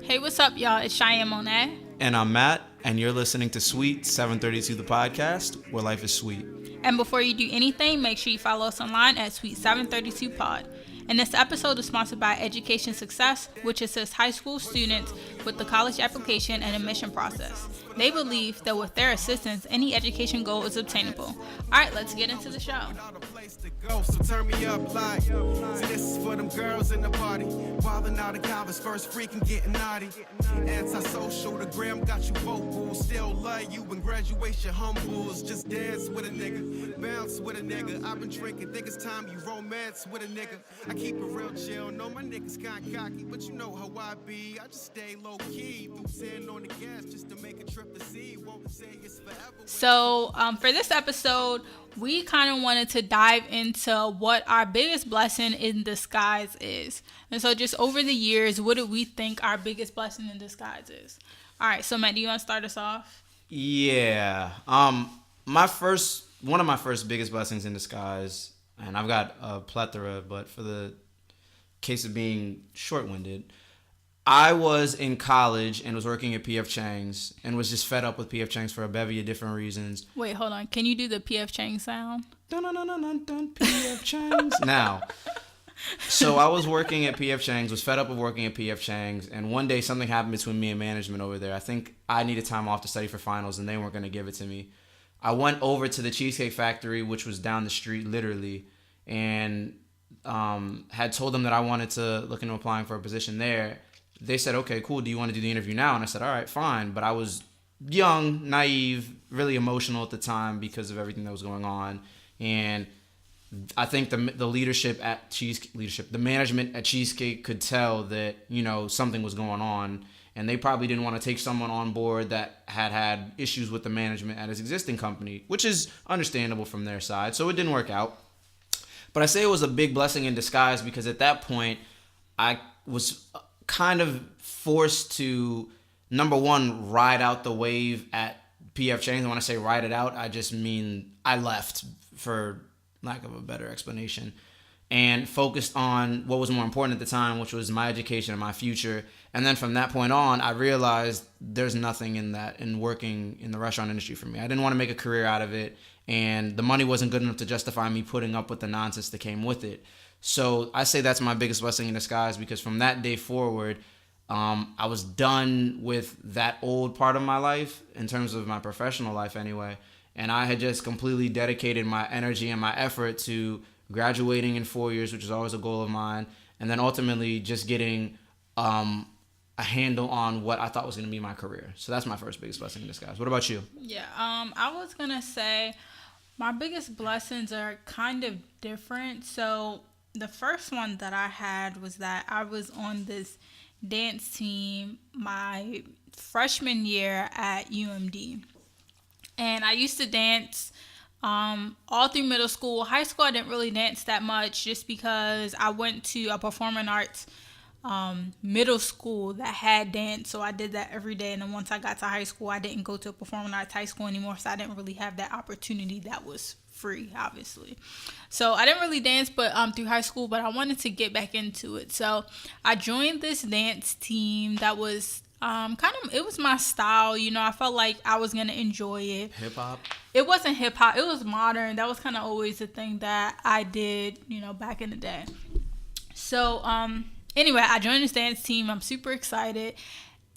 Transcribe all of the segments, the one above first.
Hey, what's up, y'all? It's Cheyenne Monet. And I'm Matt, and you're listening to Sweet 732, the podcast where life is sweet. And before you do anything, make sure you follow us online at Sweet 732 Pod. And this episode is sponsored by Education Success, which assists high school students with the college application and admission process. They believe that with their assistance, any education goal is obtainable. All right, let's get into the show. So turn me up like, see this is for them girls in the party. Wildin' out of college, first freaking getting naughty. Anti-social, the gram got you vocal. Still love you when graduation humbles. Just dance with a nigga, bounce with a nigga. I've been drinking, think it's time you romance with a nigga. I keep it real chill, know my niggas kinda cocky, but you know how I be. I just stay low key, through sand on the gas just to make a trip to see. Won't say it's forever. So for this episode, we kind of wanted to dive into what our biggest blessing in disguise is. And so just over the years, what do we think our biggest blessing in disguise is? All right, so Matt, do you want to start us off? Yeah. One of my first biggest blessings in disguise, and I've got a plethora, but for the case of being short-winded, I was in college and was working at P.F. Chang's and was just fed up with P.F. Chang's for a bevy of different reasons. Wait, hold on. Can you do the P.F. Chang's sound? Dun, dun, dun, dun, dun, dun, P.F. Chang's. Now, so I was working at P.F. Chang's, was fed up with working at P.F. Chang's, and one day something happened between me and management over there. I think I needed time off to study for finals, and they weren't going to give it to me. I went over to the Cheesecake Factory, which was down the street, literally, and had told them that I wanted to look into applying for a position there. They said, okay, cool, do you want to do the interview now? And I said, all right, fine. But I was young, naive, really emotional at the time because of everything that was going on. And I think the leadership at the management at Cheesecake could tell that, something was going on. And they probably didn't want to take someone on board that had issues with the management at his existing company, which is understandable from their side. So it didn't work out. But I say it was a big blessing in disguise because at that point, I was kind of forced to, number one, ride out the wave at P.F. Chang's. And when I say ride it out, I just mean I left, for lack of a better explanation, and focused on what was more important at the time, which was my education and my future. And then from that point on, I realized there's nothing in working in the restaurant industry for me. I didn't want to make a career out of it, and the money wasn't good enough to justify me putting up with the nonsense that came with it. So I say that's my biggest blessing in disguise because from that day forward, I was done with that old part of my life in terms of my professional life anyway. And I had just completely dedicated my energy and my effort to graduating in 4 years, which is always a goal of mine. And then ultimately just getting a handle on what I thought was going to be my career. So that's my first biggest blessing in disguise. What about you? Yeah, I was going to say my biggest blessings are kind of different. So the first one that I had was that I was on this dance team my freshman year at UMD. And I used to dance all through middle school. High school, I didn't really dance that much just because I went to a performing arts middle school that had dance. So I did that every day. And then once I got to high school, I didn't go to a performing arts high school anymore. So I didn't really have that opportunity that was free, obviously. So I didn't really dance but through high school, but I wanted to get back into it. So I joined this dance team that was it was my style. I felt like I was gonna enjoy it. Hip hop? It wasn't hip hop, it was modern. That was kind of always the thing that I did, back in the day. So anyway, I joined this dance team. I'm super excited.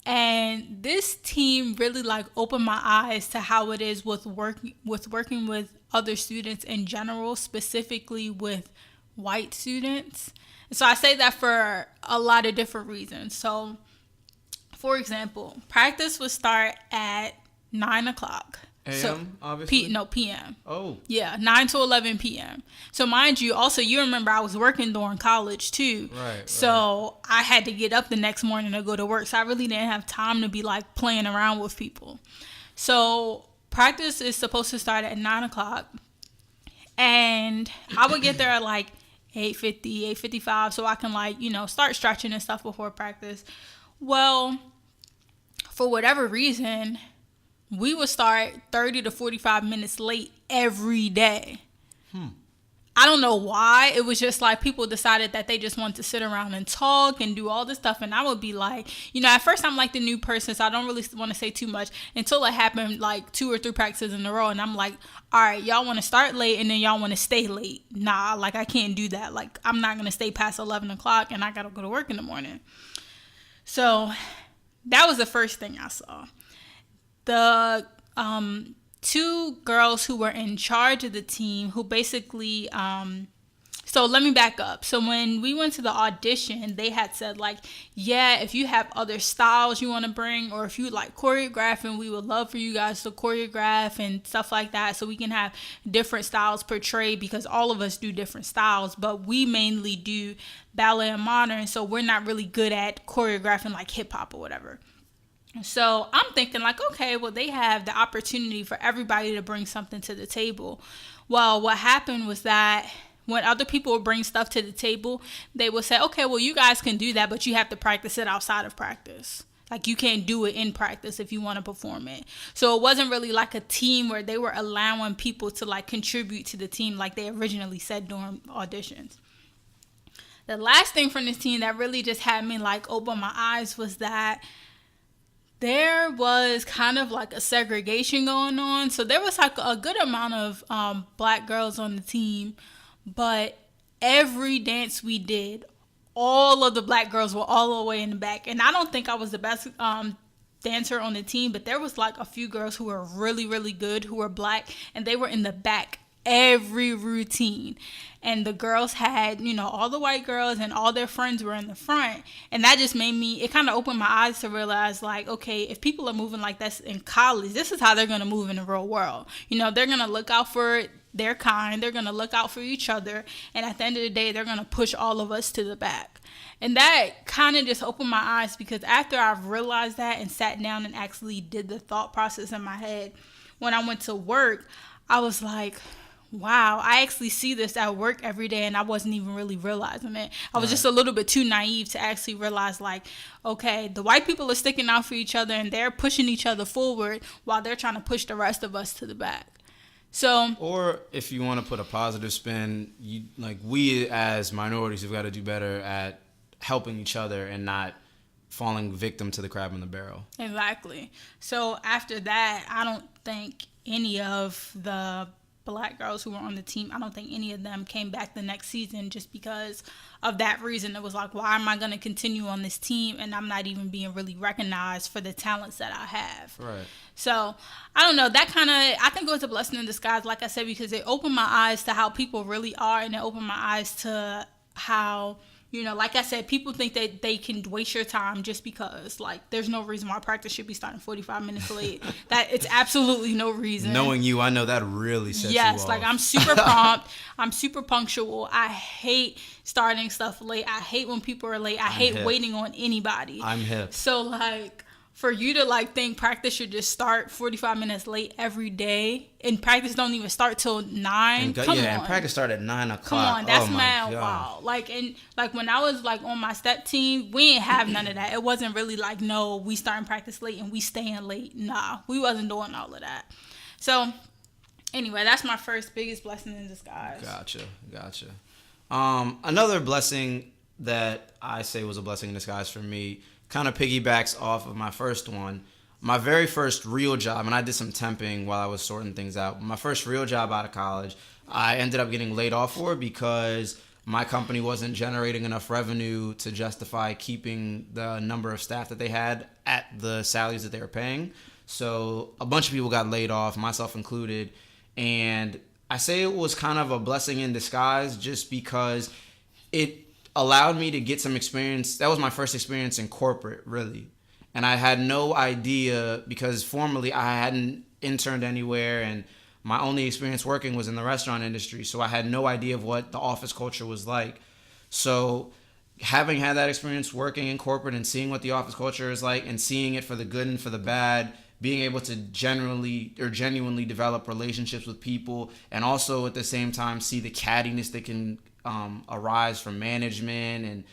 And this team really opened my eyes to how it is with working with other students in general, specifically with white students. So I say that for a lot of different reasons. So, for example, practice would start at 9 o'clock. AM, obviously? PM. Oh. Yeah, 9 to 11 p.m. So mind you, also, you remember I was working during college too. Right. So I had to get up the next morning to go to work. So I really didn't have time to be playing around with people. So practice is supposed to start at 9 o'clock. And I would get there at 8:50, 8:55 so I can start stretching and stuff before practice. Well, for whatever reason, we would start 30 to 45 minutes late every day. I don't know why. It was just like people decided that they just wanted to sit around and talk and do all this stuff. And I would be like, at first I'm like the new person, so I don't really want to say too much until it happened like 2 or 3 practices in a row. And I'm like, all right, y'all want to start late and then y'all want to stay late. Nah, like I can't do that. Like I'm not going to stay past 11 o'clock and I got to go to work in the morning. So that was the first thing I saw. The 2 girls who were in charge of the team who basically so let me back up. So when we went to the audition, they had said like, yeah, if you have other styles you want to bring, or if you like choreographing, we would love for you guys to choreograph and stuff like that, so we can have different styles portrayed, because all of us do different styles, but we mainly do ballet and modern, so we're not really good at choreographing like hip hop or whatever. So I'm thinking like, okay, well, they have the opportunity for everybody to bring something to the table. Well, what happened was that when other people would bring stuff to the table, they would say, okay, well, you guys can do that, but you have to practice it outside of practice. Like you can't do it in practice if you want to perform it. So it wasn't really like a team where they were allowing people to like contribute to the team like they originally said during auditions. The last thing from this team that really just had me like open my eyes was that there was kind of like a segregation going on. So there was like a good amount of black girls on the team, but every dance we did, all of the black girls were all the way in the back. And I don't think I was the best dancer on the team, but there was like a few girls who were really, really good, who were black, and they were in the back every routine. And the girls had, all the white girls and all their friends were in the front. And that just made me, it kind of opened my eyes to realize like, okay, if people are moving like this in college, this is how they're going to move in the real world. They're going to look out for their kind. They're going to look out for each other. And at the end of the day, they're going to push all of us to the back. And that kind of just opened my eyes, because after I realized that and sat down and actually did the thought process in my head, when I went to work, I was like, wow, I actually see this at work every day, and I wasn't even really realizing it. I was just a little bit too naive to actually realize, like, okay, the white people are sticking out for each other, and they're pushing each other forward while they're trying to push the rest of us to the back. So, or if you want to put a positive spin, we as minorities have got to do better at helping each other and not falling victim to the crab in the barrel. Exactly. So after that, I don't think any of the black girls who were on the team, I don't think any of them came back the next season, just because of that reason. It was like, why am I going to continue on this team and I'm not even being really recognized for the talents that I have? Right. So I don't know, that kind of, I think it was a blessing in disguise, like I said, because it opened my eyes to how people really are, and it opened my eyes to how, like I said, people think that they can waste your time just because, like, there's no reason why practice should be starting 45 minutes late. That it's absolutely no reason. Knowing you, I know that really sets you off. Yes, like I'm super prompt. I'm super punctual. I hate starting stuff late. I hate when people are late. I hate waiting on anybody. I'm hip. So, like, for you to like think practice should just start 45 minutes late every day, and practice don't even start till 9. Come on. And practice start at 9 o'clock. Come on, that's mad wow. Like, and like when I was like on my step team, we didn't have none of that. It wasn't really like, no, we starting practice late and we staying late. Nah, we wasn't doing all of that. So anyway, that's my first biggest blessing in disguise. Gotcha. Another blessing that I say was a blessing in disguise for me kind of piggybacks off of my first one. My very first real job, and I did some temping while I was sorting things out. My first real job out of college, I ended up getting laid off for because my company wasn't generating enough revenue to justify keeping the number of staff that they had at the salaries that they were paying. So a bunch of people got laid off, myself included. And I say it was kind of a blessing in disguise just because it allowed me to get some experience. That was my first experience in corporate, really. And I had no idea, because formerly I hadn't interned anywhere, and my only experience working was in the restaurant industry. So I had no idea of what the office culture was like. So having had that experience working in corporate and seeing what the office culture is like, and seeing it for the good and for the bad, being able to genuinely develop relationships with people, and also at the same time see the cattiness that can arise from management and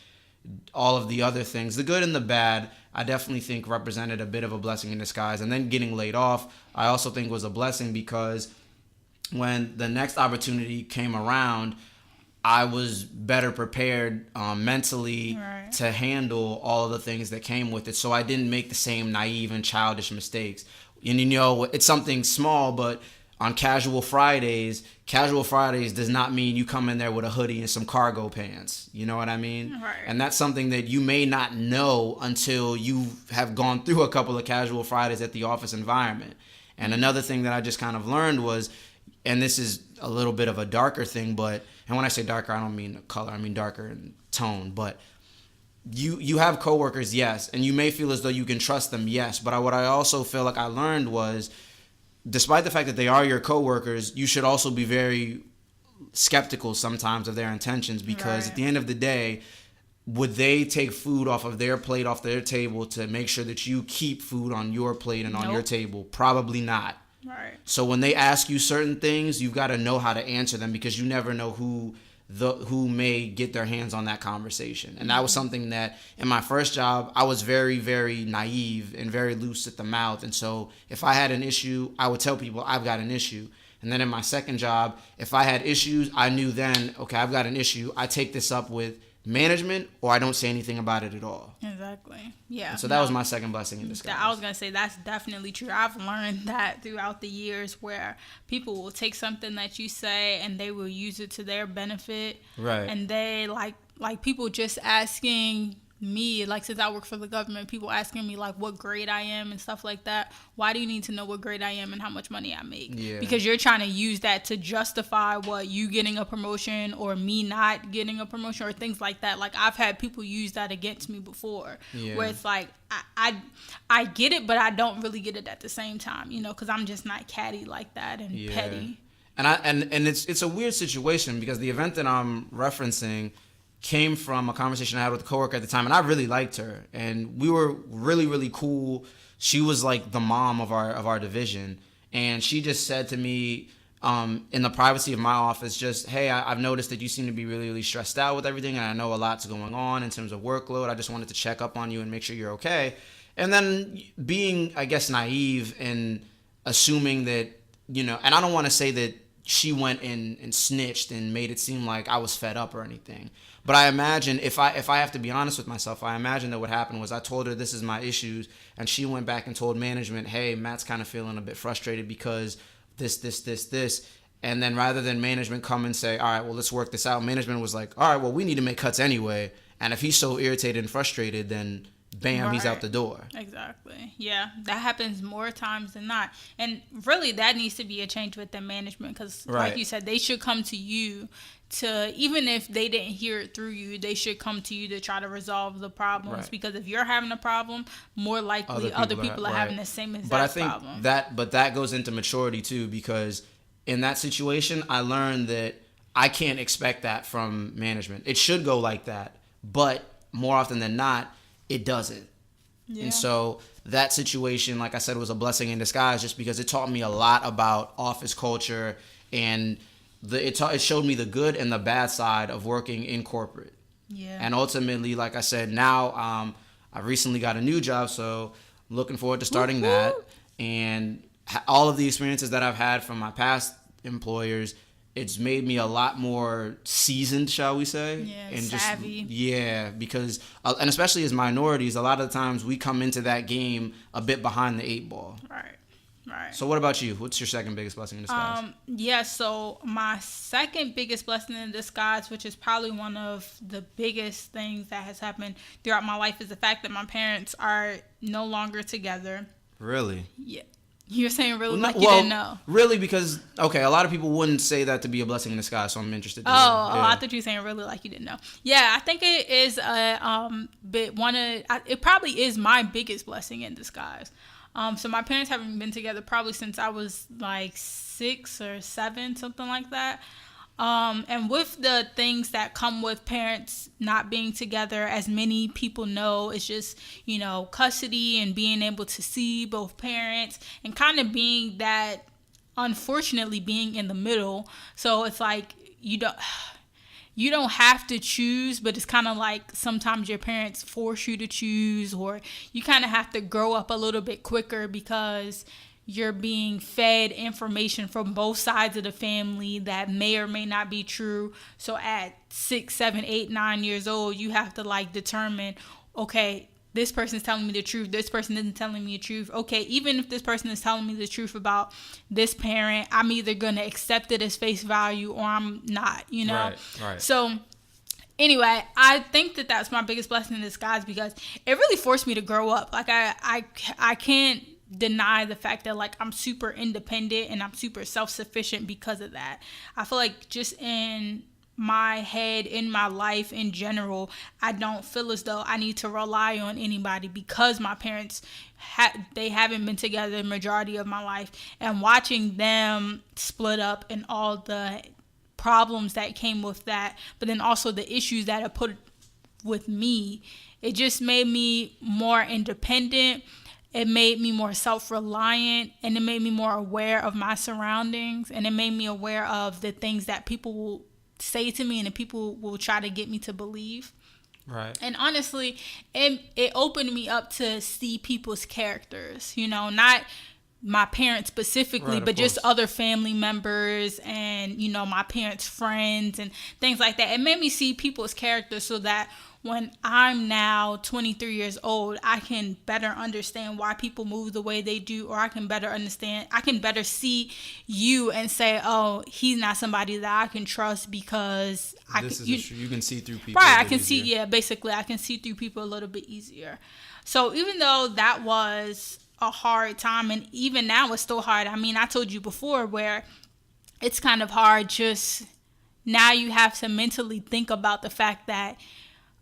all of the other things, the good and the bad, I definitely think represented a bit of a blessing in disguise. And then getting laid off, I also think was a blessing, because when the next opportunity came around, I was better prepared mentally Right. to handle all of the things that came with it. So I didn't make the same naive and childish mistakes. And it's something small, but on casual Fridays does not mean you come in there with a hoodie and some cargo pants. You know what I mean? Right. And that's something that you may not know until you have gone through a couple of casual Fridays at the office environment. And another thing that I just kind of learned was, and this is a little bit of a darker thing, and when I say darker, I don't mean color, I mean darker in tone, but you have coworkers, yes, and you may feel as though you can trust them, yes, but what I also feel like I learned was, despite the fact that they are your coworkers, you should also be very skeptical sometimes of their intentions, because at the end of the day, would they take food off of their plate, off their table, to make sure that you keep food on your plate and on your table? Probably not. Right. So when they ask you certain things, you've got to know how to answer them, because you never know who may get their hands on that conversation. And that was something that in my first job, I was very, very naive and very loose at the mouth. And so if I had an issue, I would tell people I've got an issue. And then in my second job, if I had issues, I knew then, okay, I've got an issue. I take this up with management, or I don't say anything about it at all. Exactly. Yeah. And so that was my second blessing in disguise. I was going to say that's definitely true. I've learned that throughout the years, where people will take something that you say and they will use it to their benefit. Right. And they like people just asking me, like, since I work for the government, people asking me like what grade I am and stuff like that. Why do you need to know what grade I am and how much money I make? Yeah. Because you're trying to use that to justify what you getting a promotion or me not getting a promotion or things like that. Like, I've had people use that against me before, where it's like I get it, but I don't really get it at the same time, because I'm just not catty like that and petty. And it's a weird situation, because the event that I'm referencing came from a conversation I had with a coworker at the time, and I really liked her, and we were really, really cool. She was like the mom of our division, and she just said to me, in the privacy of my office, just, hey, I've noticed that you seem to be really, really stressed out with everything, and I know a lot's going on in terms of workload. I just wanted to check up on you and make sure you're okay. And then being, I guess, naive and assuming that, and I don't want to say that she went and snitched and made it seem like I was fed up or anything. But I imagine, if I have to be honest with myself, I imagine that what happened was I told her this is my issues, and she went back and told management, hey, Matt's kind of feeling a bit frustrated because this. And then rather than management come and say, all right, well, let's work this out, management was like, all right, well, we need to make cuts anyway. And if he's so irritated and frustrated, then bam, he's out the door. Exactly. Yeah, that happens more times than not. And really, that needs to be a change with the management, because like you said, they should come to you to, even if they didn't hear it through you, they should come to you to try to resolve the problems. Because if you're having a problem, more likely other people are having the same exact problem. But that goes into maturity too, because in that situation, I learned that I can't expect that from management. It should go like that, but more often than not, it doesn't. Yeah. And so that situation, like I said, was a blessing in disguise, just because it taught me a lot about office culture, and it showed me the good and the bad side of working in corporate. Yeah. And ultimately, like I said, now I recently got a new job, so I'm looking forward to starting that. And all of the experiences that I've had from my past employers, it's made me a lot more seasoned, shall we say? Yeah, and savvy. Because, and especially as minorities, a lot of the times we come into that game a bit behind the 8 ball. Right. So what about you? What's your second biggest blessing in disguise? So my second biggest blessing in disguise, which is probably one of the biggest things that has happened throughout my life, is the fact that my parents are no longer together. Really? Yeah. You're saying really like you didn't know. Really, because, okay, a lot of people wouldn't say that to be a blessing in disguise, so I'm interested. I thought you were saying really like you didn't know. Yeah, I think it is it probably is my biggest blessing in disguise. So my parents haven't been together probably since I was like 6 or 7, something like that. And with the things that come with parents not being together, as many people know, it's just, custody and being able to see both parents and kind of being that, unfortunately, being in the middle. So it's like you don't have to choose, but it's kind of like sometimes your parents force you to choose, or you kind of have to grow up a little bit quicker because you're being fed information from both sides of the family that may or may not be true. So at 6, 7, 8, 9 years old, you have to like determine, okay, this person's telling me the truth. This person isn't telling me the truth. Okay, even if this person is telling me the truth about this parent, I'm either going to accept it as face value or I'm not, you know? Right. So anyway, I think that that's my biggest blessing in disguise because it really forced me to grow up. Like I can't deny the fact that like I'm super independent and I'm super self-sufficient because of that. I feel like just in my head, in my life in general, I don't feel as though I need to rely on anybody because my parents they haven't been together the majority of my life, and watching them split up and all the problems that came with that, but then also the issues that it put with me, it just made me more independent. It made me more self-reliant, and it made me more aware of my surroundings, and it made me aware of the things that people will say to me and the people will try to get me to believe. Right. And honestly, it opened me up to see people's characters, you know, not my parents specifically, Right, but just course. other family members and, you know, my parents' friends and things like that. It made me see people's characters so that when I'm now 23 years old, I can better understand why people move the way they do, or I can better see you and say, oh, he's not somebody that I can trust because you can see through people. Right, I can see, yeah, basically I can see through people a little bit easier. So even though that was a hard time, and even now it's still hard. I mean, I told you before where it's kind of hard, just now you have to mentally think about the fact that,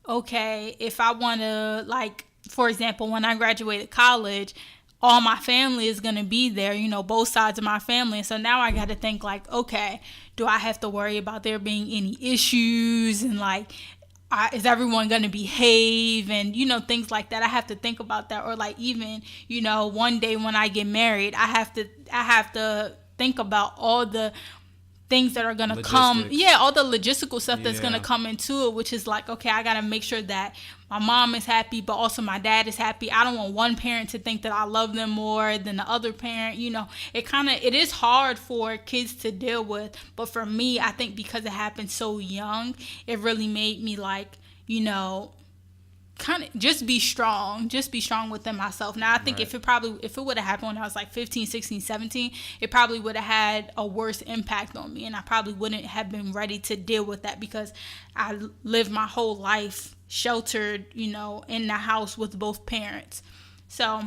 okay, if I want to, like, for example, when I graduated college, all my family is going to be there, you know, both sides of my family. So now I got to think like, okay, do I have to worry about there being any issues, and like, is everyone going to behave, and, you know, things like that. I have to think about that. Or like, even, you know, one day when I get married, I have to think about all the things that are going to come. Yeah, all the logistical stuff that's going to come into it, which is like, okay, I got to make sure that my mom is happy, but also my dad is happy. I don't want one parent to think that I love them more than the other parent. You know, it is hard for kids to deal with. But for me, I think because it happened so young, it really made me like, you know, kind of just be strong within myself. Now I think Right. if it would have happened when I was like 15, 16, 17, it probably would have had a worse impact on me, and I probably wouldn't have been ready to deal with that because I lived my whole life sheltered, you know, in the house with both parents. So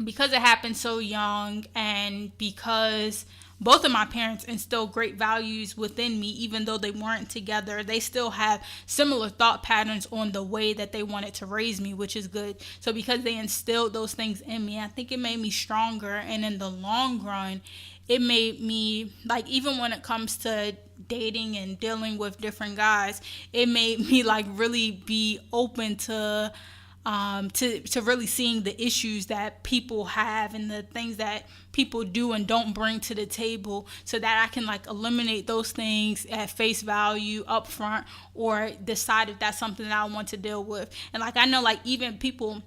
because it happened so young, and because both of my parents instilled great values within me, even though they weren't together, they still have similar thought patterns on the way that they wanted to raise me, which is good. So because they instilled those things in me, I think it made me stronger. And in the long run, it made me, like, even when it comes to dating and dealing with different guys, it made me like really be open to really seeing the issues that people have and the things that people do and don't bring to the table, so that I can like eliminate those things at face value up front, or decide if that's something that I want to deal with. And like, I know like even people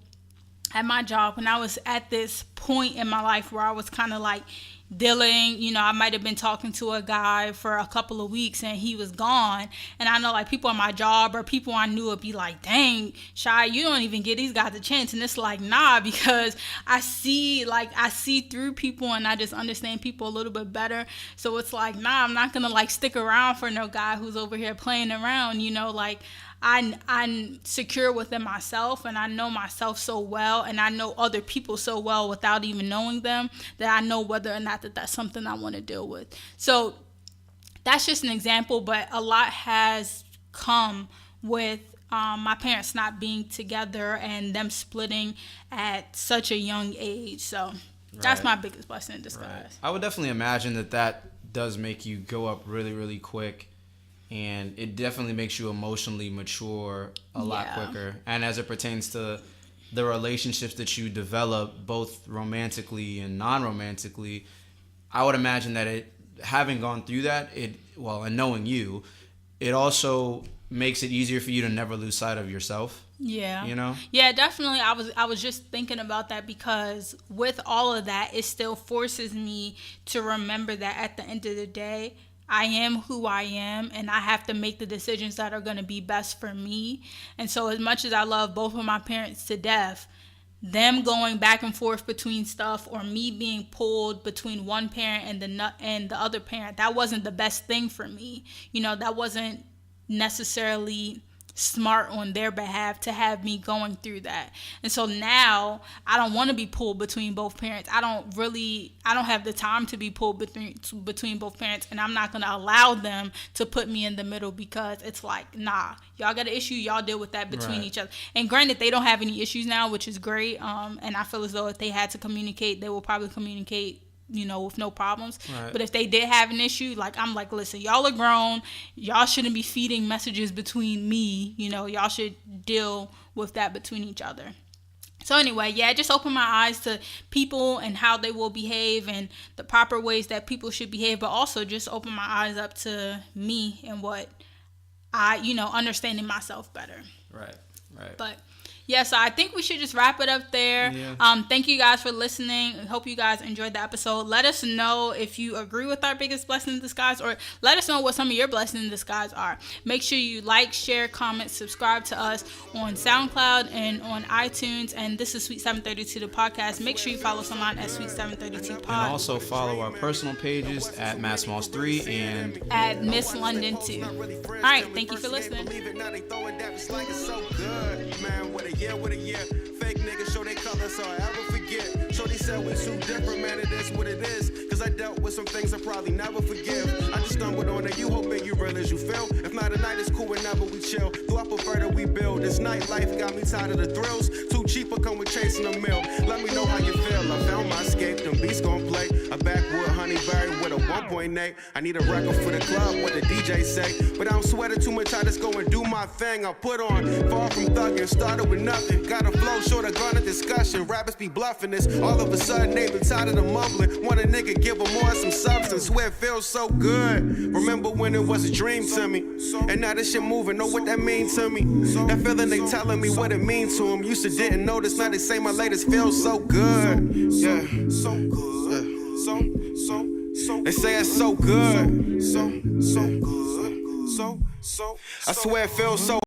at my job, when I was at this point in my life where I was kind of like dealing, you know, I might have been talking to a guy for a couple of weeks and he was gone. And I know like people at my job or people I knew would be like, dang, Shy, you don't even give these guys a chance. And it's like, nah, because I see through people and I just understand people a little bit better. So it's like, nah, I'm not going to like stick around for no guy who's over here playing around, you know, like I'm secure within myself, and I know myself so well, and I know other people so well without even knowing them, that I know whether or not that's something I want to deal with. So that's just an example, but a lot has come with my parents not being together and them splitting at such a young age. So that's my biggest blessing in disguise. Right. I would definitely imagine that does make you go up really, really quick. And it definitely makes you emotionally mature a lot quicker. And as it pertains to the relationships that you develop, both romantically and non-romantically, I would imagine that having gone through that, and knowing you, it also makes it easier for you to never lose sight of yourself. Yeah. You know? Yeah, definitely. I was just thinking about that because with all of that, it still forces me to remember that at the end of the day, I am who I am, and I have to make the decisions that are going to be best for me. And so as much as I love both of my parents to death, them going back and forth between stuff, or me being pulled between one parent and the other parent, that wasn't the best thing for me. You know, that wasn't necessarily smart on their behalf to have me going through that. And so now I don't want to be pulled between both parents. I don't have the time to be pulled between both parents, and I'm not going to allow them to put me in the middle, because it's like, nah, y'all got an issue, y'all deal with that between each other. And granted, they don't have any issues now, which is great. And I feel as though if they had to communicate, they will probably communicate, you know, with no problems. Right. But if they did have an issue, like, I'm like, listen, y'all are grown. Y'all shouldn't be feeding messages between me. You know, y'all should deal with that between each other. So anyway, yeah, just open my eyes to people and how they will behave and the proper ways that people should behave, but also just open my eyes up to me and what I, you know, understanding myself better. Right. But yeah, so I think we should just wrap it up there. Yeah. Thank you guys for listening. I hope you guys enjoyed the episode. Let us know if you agree with our biggest blessing in disguise, or let us know what some of your blessings in disguise are. Make sure you like, share, comment, subscribe to us on SoundCloud and on iTunes. And this is Sweet 732, the podcast. Make sure you follow us online at Sweet 732 Pod. And also follow our personal pages at MassMoss3 and at Miss London 2. All right, thank you for listening. With a year, fake niggas show their colors, so I ever forget. Shorty said we too different, man, it is what it is. Cause I dealt with some things I probably never forgive. I just stumbled on it, you hoping you real as you feel. If not, a night is cool whenever we chill. Do I prefer that we build? This nightlife got me tired of the thrills. Too cheap, I come with chasing a meal. Let me know how you feel. I found my escape, them beats gon' play. A backwood honeyberry with a 1.8. I need a record for the club, what the DJ say. But I don't sweat it too much, I just go and do my thing. I put on, far from thugging, started with nothing. Got a flow short of gun discussion. Rappers be bluffing this. All of a sudden, they been tired of the mumbling. Want a nigga, give them more some substance. Swear it feels so good. Remember when it was a dream to me. And now this shit moving, know what that means to me. That feeling they telling me what it means to them. Used to didn't notice, now they say my latest feels so good. Yeah. So good. So they say it's so good. So good. So I swear it feels so